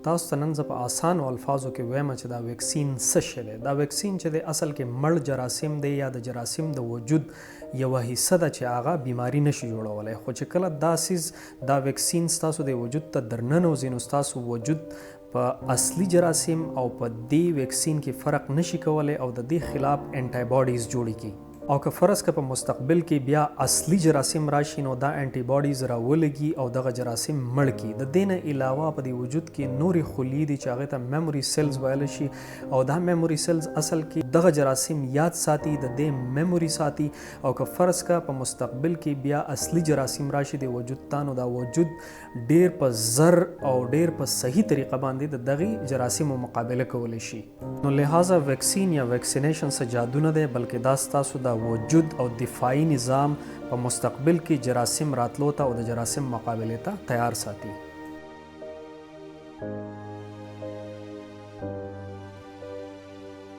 تاسو ته نن زه په اسانو الفاظو کې وایم چې دا واکسین څه شی دی. دا واکسین چې دی اصل کې مړ جراثیم دی یا د جراثیم د وجود یوه حصه ده چې هغه بیماری نشي جوړولی، خو چې کله دا سیز دا واکسین ستاسو د وجود ته درننوځي نو ستاسو وجود په اصلي جراثیم او په دې واکسین کې فرق نشي کولی او د دې خلاف انټي باډیز جوړې کی. او که فرض که په مستقبل کې بیا اصلي جراثیم راشي نو دا انټي باډیز راولګي او دغه جراثیم مړ کی. د دې نه علاوه په دې وجود کې نورې خلیې دي چې هغې ته میموري سیلز ویلی شي او دا میموري سیلز اصل کې دغه جراثیم یاد ساتي، د دې میموري ساتي. او که فرض که په مستقبل کې بیا اصلي جراثیم راشي د وجود ته نو دا وجود ډیر په زر او ډیر په صحیح طریقه باندې د دغې جراثیمو مقابله کولی شي. نو لہذا ویکسین یا ویکسینیشن څه جادو نه دی بلکې دا ستاسو د وجود او دفاعي نظام په مستقبل کې جراثیم راتلو ته او د جراثیم مقابلې ته تیار ساتي.